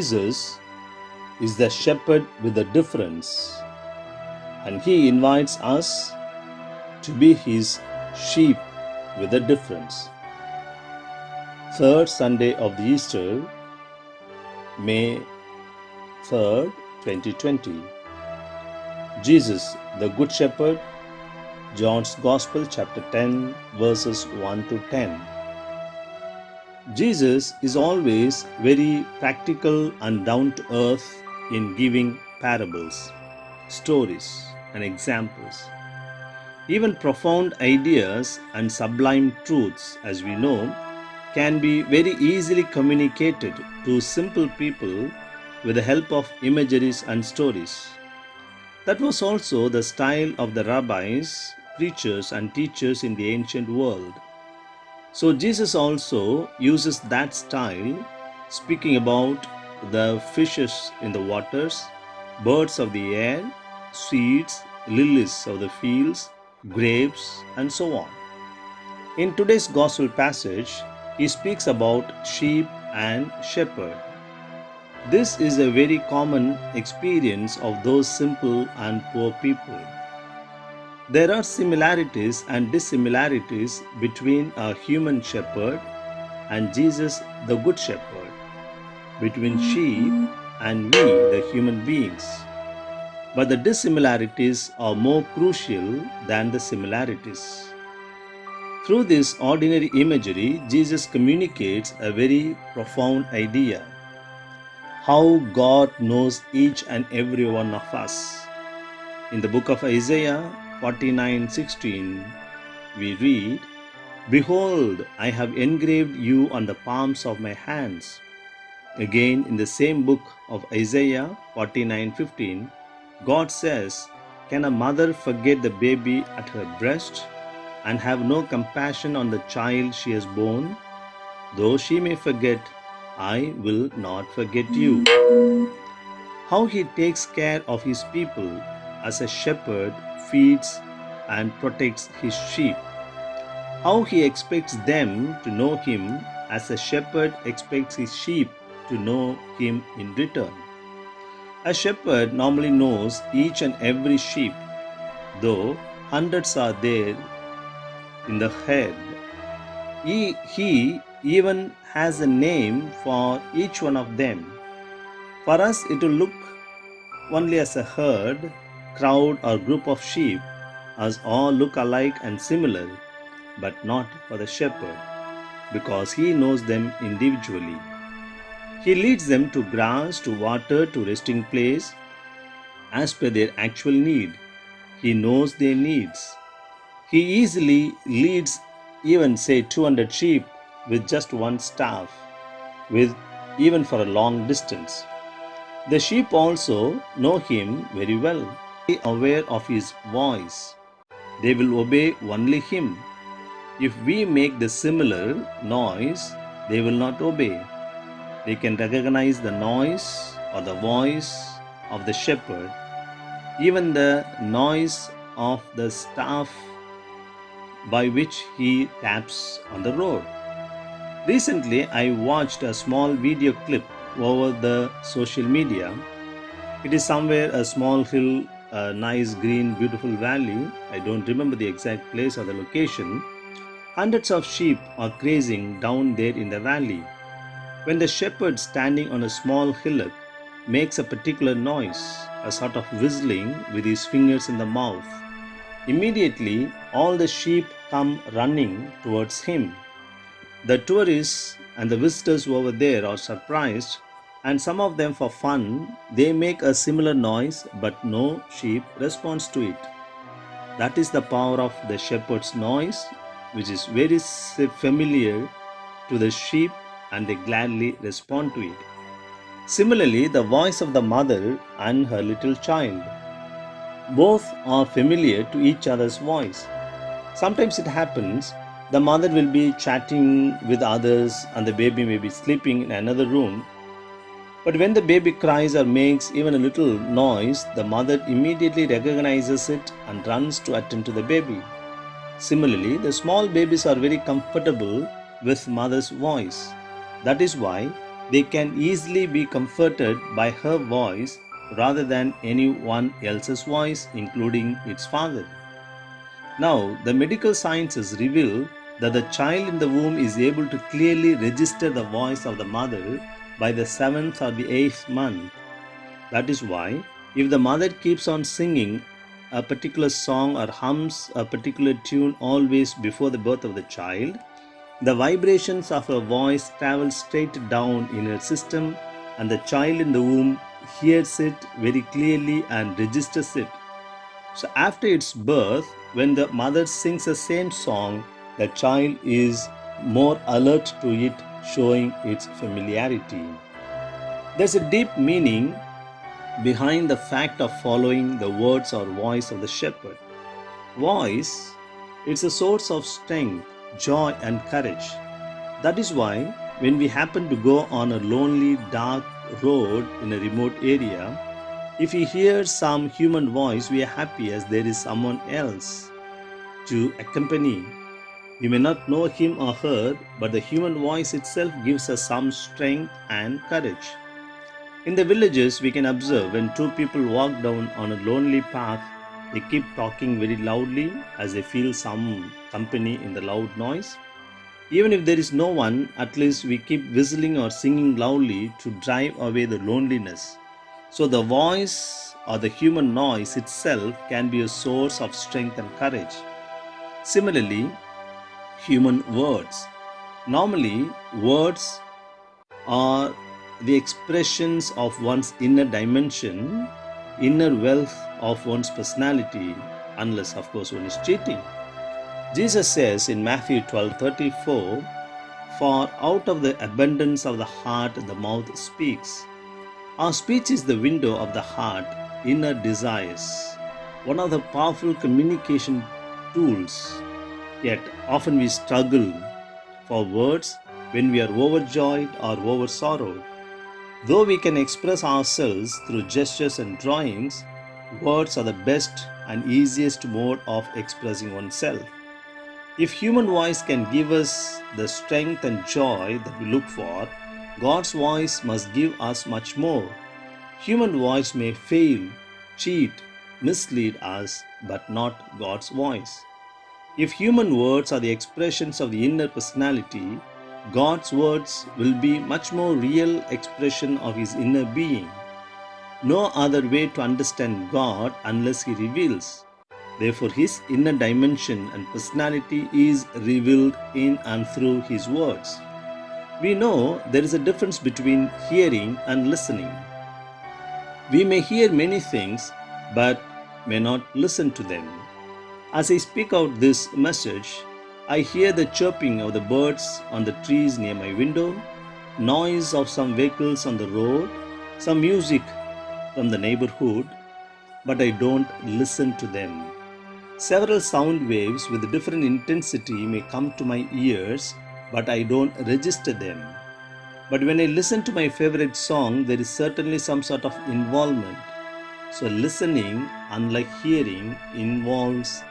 Jesus is the shepherd with a difference, and he invites us to be his sheep with a difference. Third Sunday of the Easter, May 3rd, 2020. Jesus, the Good Shepherd, John's Gospel, chapter 10, verses 1 to 10. Jesus is always very practical and down to earth in giving parables, stories, and examples. Even profound ideas and sublime truths, as we know, can be very easily communicated to simple people with the help of imageries and stories. That was also the style of the rabbis, preachers, and teachers in the ancient world. So Jesus also uses that style, speaking about the fishes in the waters, birds of the air, seeds, lilies of the fields, grapes, and so on. In today's gospel passage, he speaks about sheep and shepherd. This is a very common experience of those simple and poor people. There are similarities and dissimilarities between a human shepherd and Jesus, the Good Shepherd, between sheep and we, the human beings. But the dissimilarities are more crucial than the similarities. Through this ordinary imagery, Jesus communicates a very profound idea: how God knows each and every one of us. In the book of Isaiah 49:16, we read, "Behold, I have engraved you on the palms of my hands." Again, in the same book of Isaiah 49:15, God says, "Can a mother forget the baby at her breast and have no compassion on the child she has borne? Though she may forget, I will not forget you." How he takes care of his people as a shepherd feeds and protects his sheep. How he expects them to know him as a shepherd expects his sheep to know him in return. A shepherd normally knows each and every sheep, though hundreds are there in the herd. He even has a name for each one of them. For us, it will look only as a herd, crowd, or group of sheep, as all look alike and similar, but not for the shepherd, because he knows them individually. He leads them to grass, to water, to resting place, as per their actual need. He knows their needs. He easily leads even say 200 sheep with just one staff, with even for a long distance. The sheep also know him very well. They are aware of his voice. They will obey only him. If we make the similar noise, they will not obey. They can recognize the noise or the voice of the shepherd, even the noise of the staff by which he taps on the road. Recently, I watched a small video clip over the social media. It is somewhere a small hill, a nice green beautiful valley. I don't remember the exact place or the location. Hundreds of sheep are grazing down there in the valley. When the shepherd standing on a small hillock makes a particular noise, a sort of whistling with his fingers in the mouth, immediately all the sheep come running towards him. The tourists and the visitors over there are surprised, and some of them, for fun, they make a similar noise, but no sheep responds to it. That is the power of the shepherd's noise, which is very familiar to the sheep, and they gladly respond to it. Similarly, the voice of the mother and her little child, both are familiar to each other's voice. Sometimes it happens the mother will be chatting with others and the baby may be sleeping in another room. But when the baby cries or makes even a little noise, the mother immediately recognizes it and runs to attend to the baby. Similarly, the small babies are very comfortable with mother's voice. That is why They can easily be comforted by her voice rather than anyone else's voice, including its father. Now, the medical sciences reveal that the child in the womb is able to clearly register the voice of the mother by the seventh or the eighth month. That is why, if the mother keeps on singing a particular song or hums a particular tune always before the birth of the child, the vibrations of her voice travel straight down in her system, and the child in the womb hears it very clearly and registers it. So, after its birth, when the mother sings the same song, the child is more alert to it, showing its familiarity. There's a deep meaning behind the fact of following the words or voice of the shepherd. Voice, it's a source of strength, joy, and courage. That is why, when we happen to go on a lonely, dark road in a remote area, if we hear some human voice, we are happy as there is someone else to accompany. We may not know him or her, but the human voice itself gives us some strength and courage. In the villages, we can observe when two people walk down on a lonely path, they keep talking very loudly as they feel some company in the loud noise. Even if there is no one, at least we keep whistling or singing loudly to drive away the loneliness. So, the voice or the human noise itself can be a source of strength and courage. Similarly, human words. Normally, words are the expressions of one's inner dimension, inner wealth of one's personality, unless, of course, one is cheating. Jesus says in Matthew 12:34, "For out of the abundance of the heart the mouth speaks." Our speech is the window of the heart, inner desires, one of the powerful communication tools. Yet often we struggle for words when we are overjoyed or over sorrowed. Though we can express ourselves through gestures and drawings, words are the best and easiest mode of expressing oneself. If human voice can give us the strength and joy that we look for, God's voice must give us much more. Human voice may fail, cheat, mislead us, but not God's voice. If human words are the expressions of the inner personality, God's words will be much more real expression of his inner being. No other way to understand God unless he reveals. Therefore, his inner dimension and personality is revealed in and through his words. We know there is a difference between hearing and listening. We may hear many things but may not listen to them. As I speak out this message, I hear the chirping of the birds on the trees near my window, noise of some vehicles on the road, some music from the neighborhood, but I don't listen to them. Several sound waves with different intensity may come to my ears, but I don't register them. But when I listen to my favorite song, there is certainly some sort of involvement. So listening, unlike hearing, includes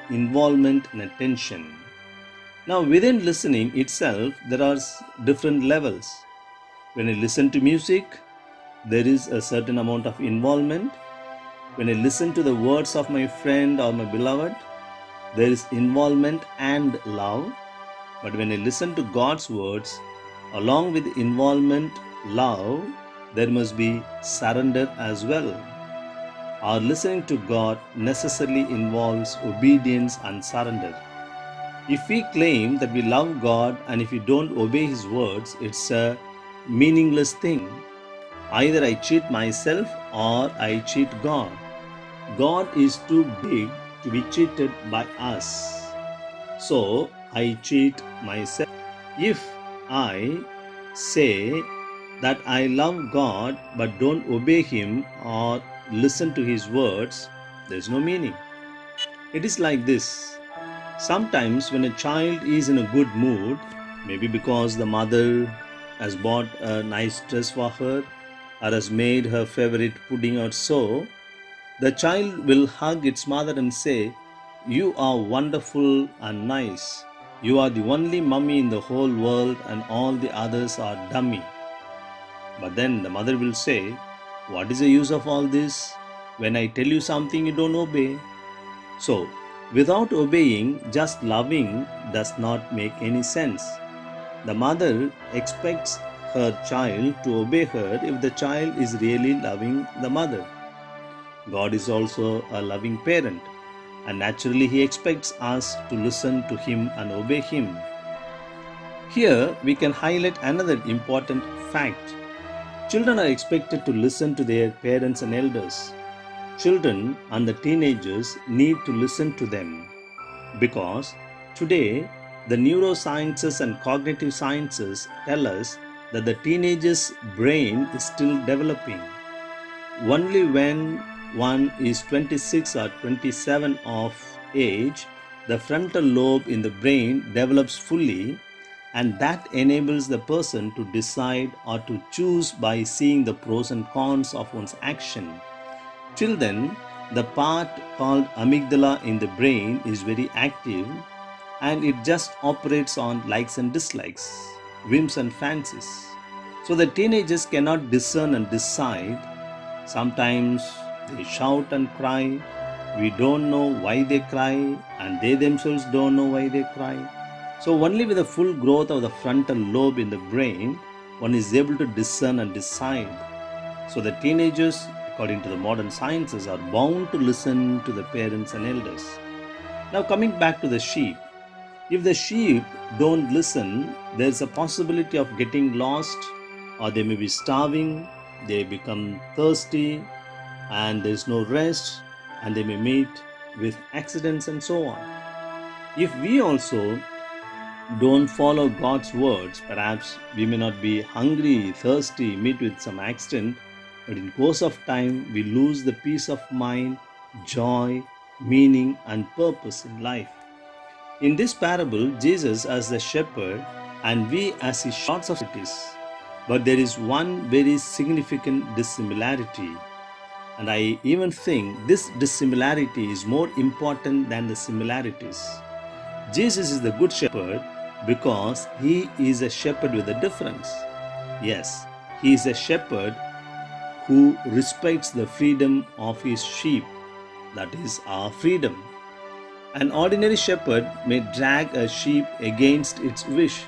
involvement and attention. Now, within listening itself, there are different levels. When I listen to music, there is a certain amount of involvement. When I listen to the words of my friend or my beloved, there is involvement and love. But when I listen to God's words, along with involvement, love, there must be surrender as well. Our listening to God necessarily involves obedience and surrender. If we claim that we love God and if we don't obey His words, it's a meaningless thing. Either I cheat myself or I cheat God. God is too big to be cheated by us. So I cheat myself. If I say that I love God but don't obey Him or listen to His words, there is no meaning. It is like this. Sometimes when a child is in a good mood, maybe because the mother has bought a nice dress for her or has made her favorite pudding or so, the child will hug its mother and say, "You are wonderful and nice." You are the only mummy in the whole world and all the others are dummy. But then the mother will say, what is the use of all this? When I tell you something, you don't obey. So, without obeying, just loving does not make any sense. The mother expects her child to obey her if the child is really loving the mother. God is also a loving parent, and naturally, He expects us to listen to Him and obey Him. Here, we can highlight another important fact. Children are expected to listen to their parents and elders. Children and the teenagers need to listen to them because today the neurosciences and cognitive sciences tell us that the teenager's brain is still developing. Only when one is 26 or 27 of age, the frontal lobe in the brain develops fully, and that enables the person to decide or to choose by seeing the pros and cons of one's action. Till then, the part called amygdala in the brain is very active and it just operates on likes and dislikes, whims and fancies. So the teenagers cannot discern and decide. Sometimes they shout and cry. We don't know why they cry, and they themselves don't know why they cry. So, only with the full growth of the frontal lobe in the brain, one is able to discern and decide. So, the teenagers, according to the modern sciences, are bound to listen to the parents and elders. Now, coming back to the sheep, if the sheep don't listen, there's a possibility of getting lost, or they may be starving, they become thirsty, and there's no rest, and they may meet with accidents and so on. If we also don't follow God's words, perhaps we may not be hungry, thirsty, meet with some accident, but in course of time we lose the peace of mind, joy, meaning, and purpose in life. In this parable, Jesus as the shepherd and we as his shorts of cities. But there is one very significant dissimilarity. And I even think this dissimilarity is more important than the similarities. Jesus is the good shepherd because he is a shepherd with a difference. Yes, he is a shepherd who respects the freedom of his sheep, that is our freedom. An ordinary shepherd may drag a sheep against its wish,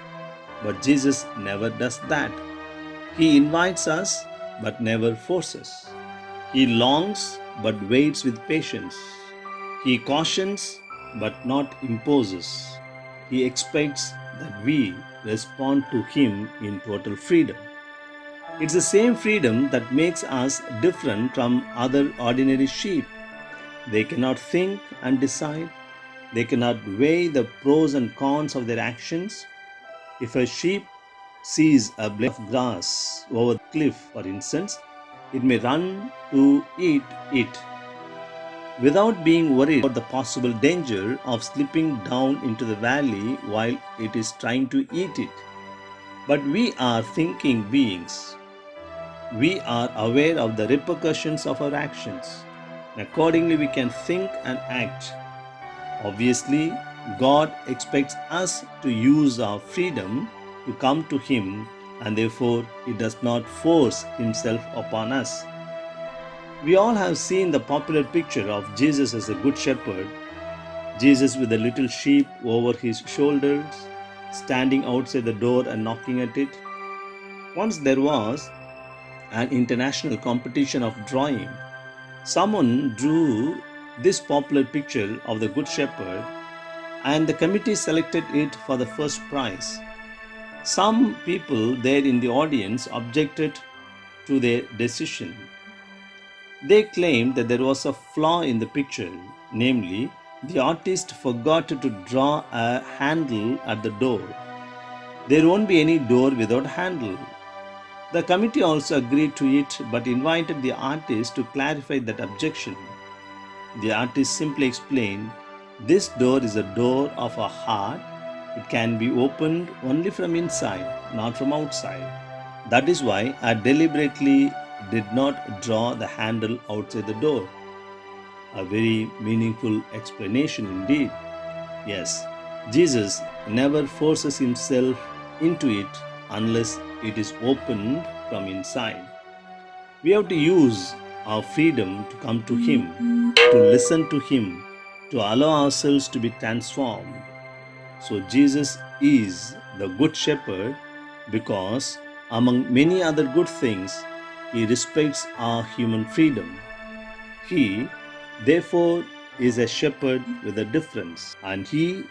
but Jesus never does that. He invites us but never forces. He longs but waits with patience. He cautions but not imposes. He expects that we respond to him in total freedom. It's the same freedom that makes us different from other ordinary sheep. They cannot think and decide. They cannot weigh the pros and cons of their actions. If a sheep sees a blade of grass over the cliff, for instance, it may run to eat it without being worried about the possible danger of slipping down into the valley while it is trying to eat it. But we are thinking beings. We are aware of the repercussions of our actions. Accordingly, we can think and act. Obviously, God expects us to use our freedom to come to Him, and therefore He does not force Himself upon us. We all have seen the popular picture of Jesus as a good shepherd, Jesus with a little sheep over his shoulders, standing outside the door and knocking at it. Once there was an international competition of drawing. Someone drew this popular picture of the Good Shepherd, and the committee selected it for the first prize. Some people there in the audience objected to their decision. They claimed that there was a flaw in the picture, namely, the artist forgot to draw a handle at the door. There won't be any door without handle. The committee also agreed to it but invited the artist to clarify that objection. The artist simply explained, this door is a door of a heart. It can be opened only from inside, not from outside. That is why I deliberately did not draw the handle outside the door. A very meaningful explanation indeed. Yes, Jesus never forces himself into it unless it is opened from inside. We have to use our freedom to come to Him, to listen to Him, to allow ourselves to be transformed. So, Jesus is the Good Shepherd because, among many other good things, He respects our human freedom. He, therefore, is a shepherd with a difference, and He,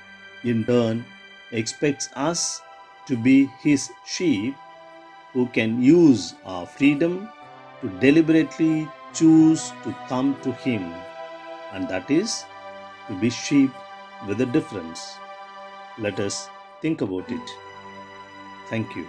in turn, expects us to be His sheep who can use our freedom to deliberately choose to come to Him, and that is to be sheep with a difference. Let us think about it. Thank you.